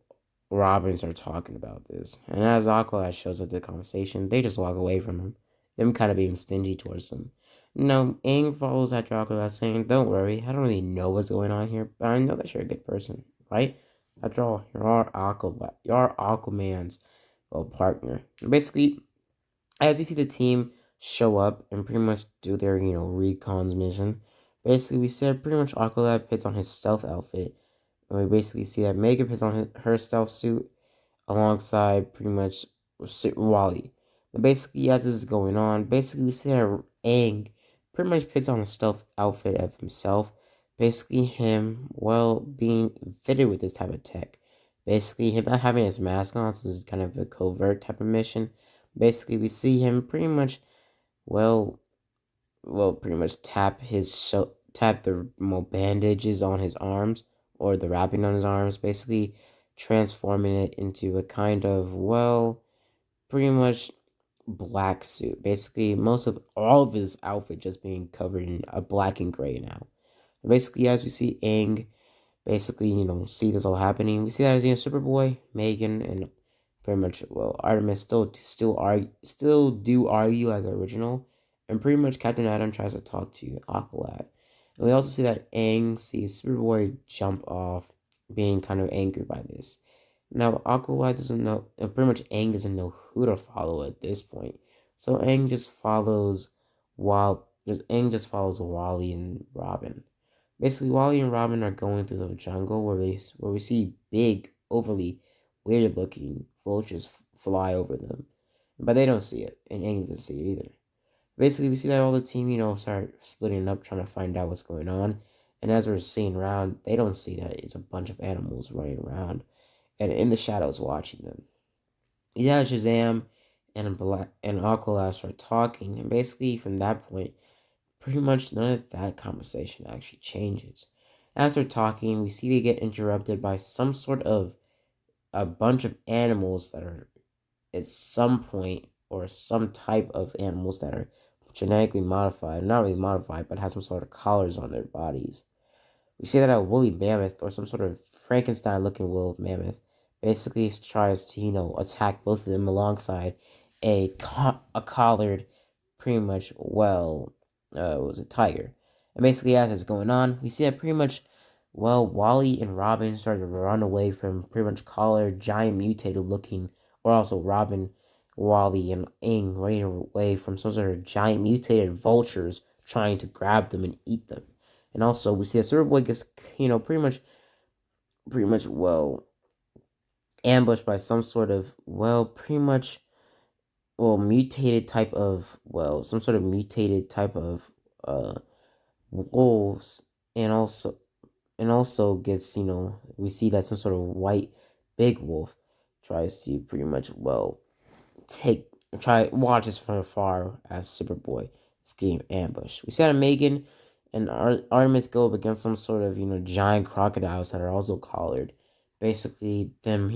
Robin are talking about this. And as Aqualad shows up to the conversation, they just walk away from him, them kind of being stingy towards them. Now, Aang follows after Aqualad saying, don't worry, I don't really know what's going on here, but I know that you're a good person, right? After all, you're Aquaman's partner. Basically, as you see the team show up and pretty much do their, recons mission, basically we said pretty much Aqualad puts on his stealth outfit, and we basically see that Megan puts on her stealth suit alongside pretty much Wally. And basically, as this is going on, basically we see that Aang pretty much puts on a stealth outfit of himself. Basically, him, being fitted with this type of tech. Basically, him not having his mask on, so this is kind of a covert type of mission. Basically, we see him pretty much, well, pretty much tap the bandages on his arms, or the wrapping on his arms, basically transforming it into a kind of, pretty much black suit. Basically, most of all of his outfit just being covered in a black and gray now. And basically, as we see Aang, basically, see this all happening, we see that as Superboy, Megan, and pretty much Artemis still do argue like the original, and pretty much Captain Atom tries to talk to Aqualad. And we also see that Aang sees Superboy jump off, being kind of angry by this. Now, Aqualad doesn't know, and pretty much Aang doesn't know who to follow at this point. So Aang just follows Wally and Robin. Basically, Wally and Robin are going through the jungle where we see big, overly weird looking vultures fly over them. But they don't see it, and Aang doesn't see it either. Basically, we see that all the team, start splitting up, trying to find out what's going on. And as we're seeing around, they don't see that it's a bunch of animals running around and in the shadows watching them. Yeah, Shazam and Aqualad start talking, and basically from that point, pretty much none of that conversation actually changes. As they're talking, we see they get interrupted by some sort of a bunch of animals that are at some point, or some type of animals that are genetically modified, not really modified, but has some sort of collars on their bodies. We see that a woolly mammoth or some sort of Frankenstein-looking wool mammoth basically tries to, attack both of them alongside a collared, pretty much, was a tiger. And basically, as it's going on, we see that pretty much, Wally and Robin started to run away from pretty much collared, giant, mutated-looking, or also Robin, Wally, and Aang running away from some sort of giant, mutated vultures trying to grab them and eat them. And also, we see that Superboy gets, pretty much, ambushed by some sort of, pretty much, mutated type of, some sort of mutated type of, wolves, and also gets, we see that some sort of white big wolf tries to pretty much, take watches from afar as Superboy is getting ambushed. We see that Megan and Artemis go up against some sort of giant crocodiles that are also collared. Basically, them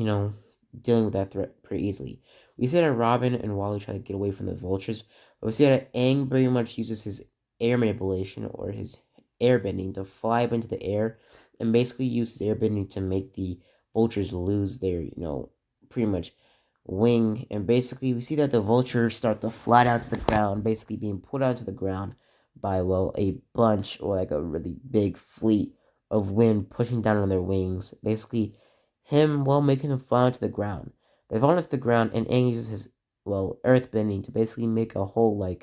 dealing with that threat pretty easily. We see that Robin and Wally try to get away from the vultures, but we see that Aang very much uses his air manipulation or his airbending to fly up into the air, and basically uses airbending to make the vultures lose their pretty much wing, and basically we see that the vultures start to fly down to the ground, basically being put onto the ground by a bunch or like a really big fleet of wind pushing down on their wings, basically him making them fly onto the ground. They fall onto the ground, and Aang uses his earth bending to basically make a whole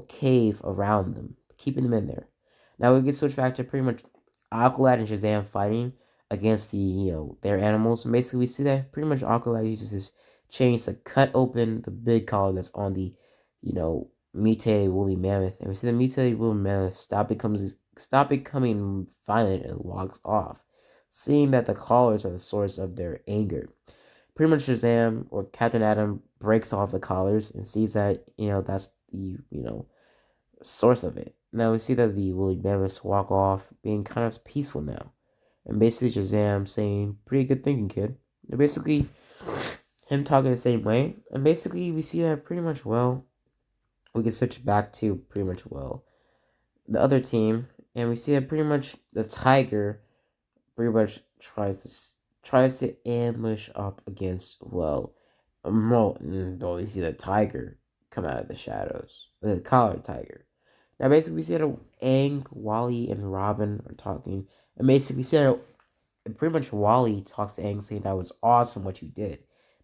cave around them, keeping them in there. Now we get switched back to pretty much Aqualad and Shazam fighting against their animals, and basically we see that pretty much Aqualad uses his chains to cut open the big collar that's on the, mutated woolly mammoth, and we see the mutated woolly mammoth stop becoming violent and walks off, seeing that the collars are the source of their anger. Pretty much Shazam or Captain Atom breaks off the collars and sees that that's the source of it. Now we see that the woolly mammoths walk off, being kind of peaceful now, and basically Shazam saying, "Pretty good thinking, kid." And basically him talking the same way, and basically we see that pretty much we can switch back to pretty much the other team, and we see that pretty much the tiger pretty much tries to ambush up against a Molten, though you see the tiger come out of the shadows, the collared tiger. Now basically we see that Aang, Wally, and Robin are talking, and basically we see that pretty much Wally talks to Aang saying that was awesome what you did.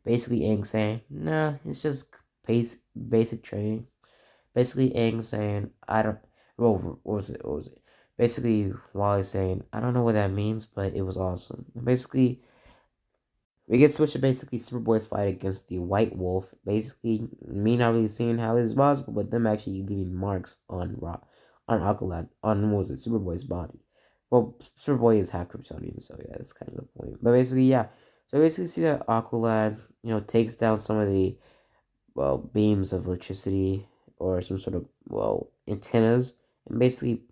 Basically Aang saying, nah, it's just basic training. Basically Aang saying, I don't, what was it? Basically Wally saying, I don't know what that means, but it was awesome. And basically, we get switched to basically Superboy's fight against the White Wolf. Basically, me not really seeing how this is possible, but them actually leaving marks on Aqualad, on what was it, Superboy's body. Well, Superboy is half Kryptonian, so yeah, that's kind of the point. But basically, yeah. So basically, see that Aqualad, takes down some of the beams of electricity or some sort of antennas, and basically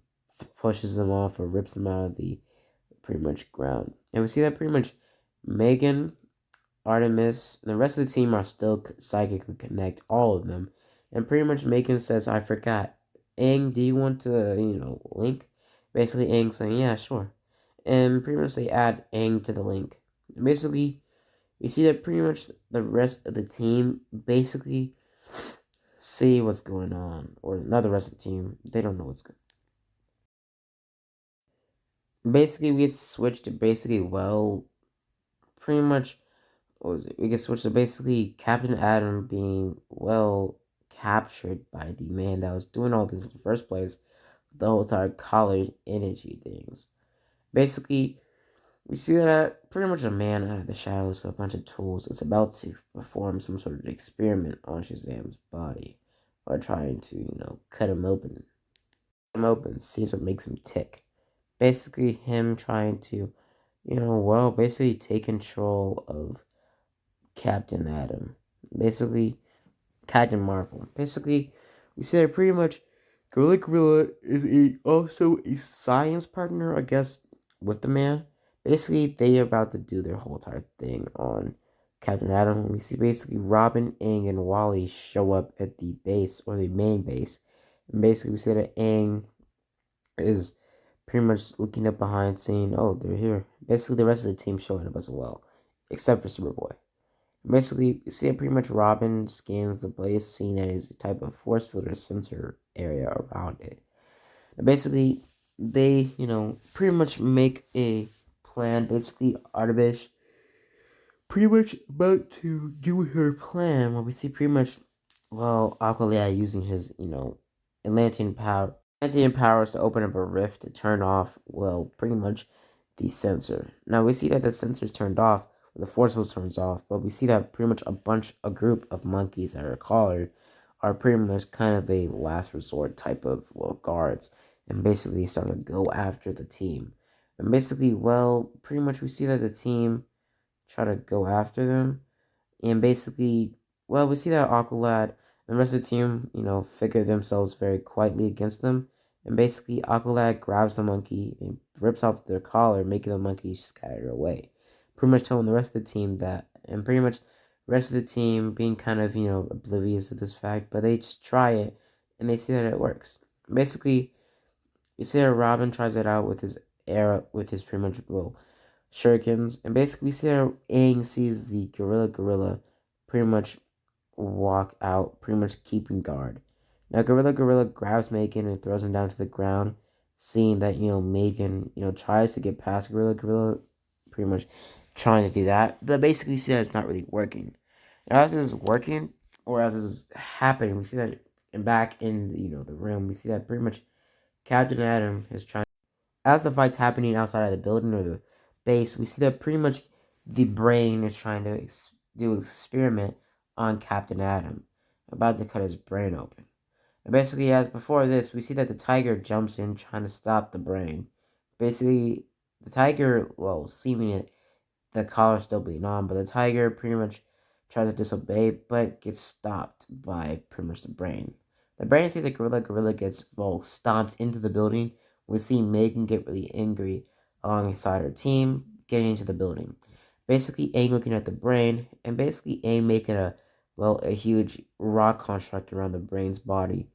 pushes them off or rips them out of the pretty much ground. And we see that pretty much Megan, Artemis, and the rest of the team are still psychically connect, all of them. And pretty much Megan says, I forgot. Aang, do you want to, link? Basically, Aang saying, yeah, sure. And pretty much they add Aang to the link. And basically, we see that pretty much the rest of the team basically see what's going on. Or not the rest of the team, they don't know what's going on. Basically, we get switched to basically, pretty much what was it? We get switched to basically Captain Atom being captured by the man that was doing all this in the first place, the whole entire college energy things. Basically, we see that pretty much a man out of the shadows with a bunch of tools is about to perform some sort of experiment on Shazam's body, or trying to cut him open. Sees what makes him tick. Basically, him trying to, basically take control of Captain Atom. Basically, Captain Marvel. Basically, we see that pretty much Gorilla is also a science partner, I guess, with the man. Basically, they are about to do their whole entire thing on Captain Atom. We see basically Robin, Aang, and Wally show up at the base, or the main base, And basically, we see that Aang is pretty much looking up behind, saying, "Oh, they're here." Basically, the rest of the team showing up as well, except for Superboy. Basically, you see that pretty much Robin scans the blaze, seeing that it's a type of force field or sensor area around it. And basically, they, pretty much make a plan. Basically, Artemis pretty much about to do her plan, where we see pretty much, well, Aqualad using his, Atlantean powers to open up a rift to turn off, well, pretty much the sensor. Now we see that the sensor's turned off, the force field turns off, but we see that pretty much a group of monkeys that are collared are pretty much kind of a last resort type of, well, guards, and basically start to go after the team. And basically, well, pretty much we see that the team try to go after them. And basically, well, we see that Aqualad and the rest of the team, figure themselves very quietly against them. And basically, Aqualad grabs the monkey and rips off their collar, making the monkey scatter away. Pretty much telling the rest of the team that, and pretty much the rest of the team being kind of, oblivious to this fact, but they just try it and they see that it works. Basically, you see that Robin tries it out with his with his pretty much, well, shurikens, and basically we see how Aang sees the gorilla pretty much walk out, pretty much keeping guard. Now gorilla grabs Megan and throws him down to the ground, seeing that Megan tries to get past gorilla, pretty much trying to do that, but basically we see that it's not really working. And as this is working, or as this is happening, we see that and back in the room, we see that pretty much Captain Adam is trying. As the fight's happening outside of the building or the base, we see that pretty much the brain is trying to do an experiment on Captain Adam, about to cut his brain open. And basically, as before this, we see that the tiger jumps in trying to stop the brain. Basically, the tiger, well, seeming it, the collar still being on, but the tiger pretty much tries to disobey, but gets stopped by pretty much the brain. The brain sees that gorilla gets, well, stomped into the building. We see Megan get really angry alongside her team, getting into the building. Basically, Aang looking at the brain, and basically Aang making a huge rock construct around the brain's body,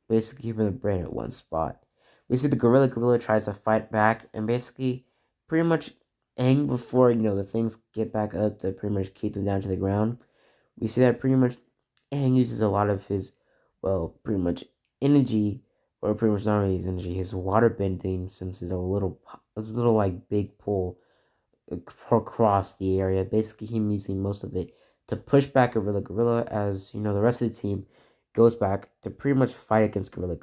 basically keeping the brain at one spot. We see the gorilla tries to fight back, and basically, pretty much Aang, before the things get back up to pretty much keep them down to the ground. We see that pretty much Aang uses a lot of his, well, pretty much energy, or pretty much not really his energy, his water bending, since it's a little like big pull across the area. Basically, him using most of it to push back Gorilla, as the rest of the team goes back to pretty much fight against Gorilla.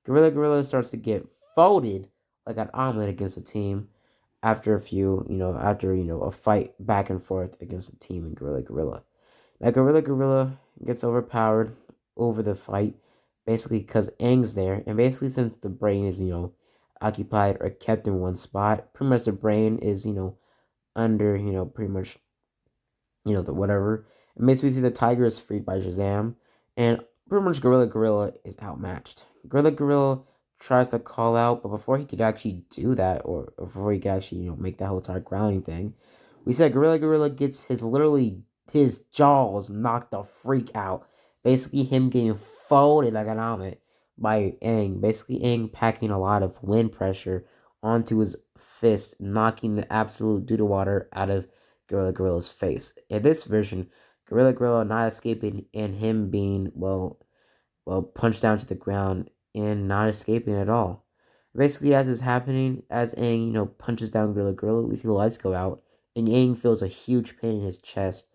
Gorilla starts to get folded like an omelet against the team after a few, a fight back and forth against the team and Gorilla. Now Gorilla gets overpowered over the fight, basically because Aang's there, and basically since the brain is, occupied or kept in one spot, pretty much the brain is, under, pretty much, the whatever. And basically see the tiger is freed by Shazam, and pretty much Gorilla is outmatched. Gorilla tries to call out, but before he could actually do that, or before he could actually, make that whole entire grounding thing, we said Gorilla gets his jaws knocked the freak out. Basically, him getting folded like an omelet by Aang. Basically, Aang packing a lot of wind pressure onto his fist, knocking the absolute doo water out of Gorilla's face. In this version, Gorilla not escaping and him being, well, punched down to the ground and not escaping at all. Basically, as is happening, as Aang, punches down Gorilla, we see the lights go out, and Aang feels a huge pain in his chest.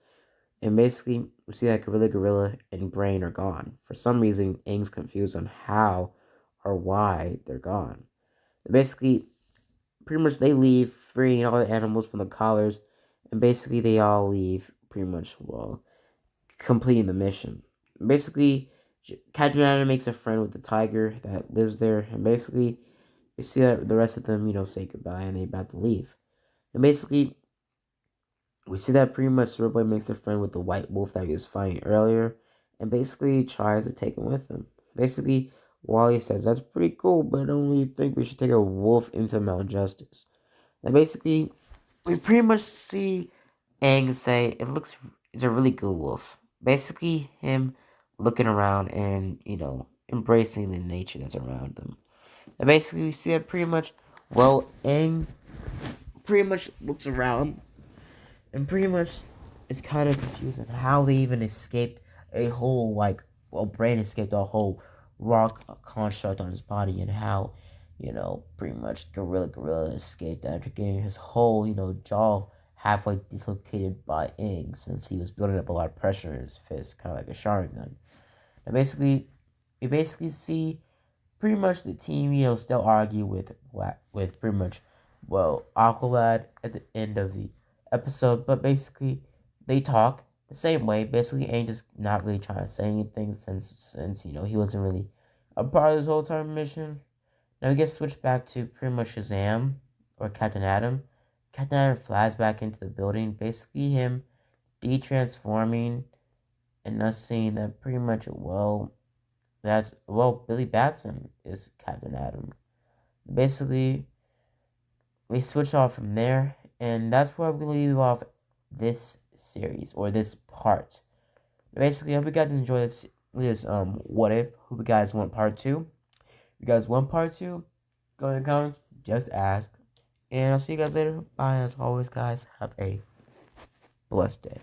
And basically, we see that Gorilla and Brain are gone. For some reason, Aang's confused on how or why they're gone. Basically, pretty much they leave, freeing all the animals from the collars, and basically they all leave, pretty much, well, completing the mission. Basically, Captain Adam makes a friend with the tiger that lives there, and basically, we see that the rest of them, say goodbye, and they about to leave. And basically, we see that pretty much Superboy makes a friend with the white wolf that he was fighting earlier, and basically tries to take him with him. Basically, Wally says, "That's pretty cool, but I don't really think we should take a wolf into Mount Justice." And basically, we pretty much see Aang say, it's a really good wolf. Basically, him looking around and, embracing the nature that's around them. And basically, we see that pretty much, well, Aang pretty much looks around and pretty much is kind of confused on how they even escaped a whole, like, well, Brain escaped a whole rock construct on his body, and how, pretty much Gorilla escaped after getting his whole, jaw halfway dislocated by Aang, since he was building up a lot of pressure in his fist, kind of like a Sharingan. And basically, you basically see pretty much the team, still argue with pretty much, well, Aqualad at the end of the episode, but basically they talk the same way. Basically, Aang just not really trying to say anything since he wasn't really a part of this whole time mission. Now we get switched back to pretty much Shazam or Captain Atom. Captain Atom flies back into the building, basically him de-transforming and us seeing that pretty much, Billy Batson is Captain Atom. Basically, we switch off from there, and that's where we're going to leave off this series, or this part. Basically, I hope you guys enjoy this what if. Hope you guys want part 2. If you guys want part 2, go in the comments, just ask. And I'll see you guys later. Bye. As always, guys, have a blessed day.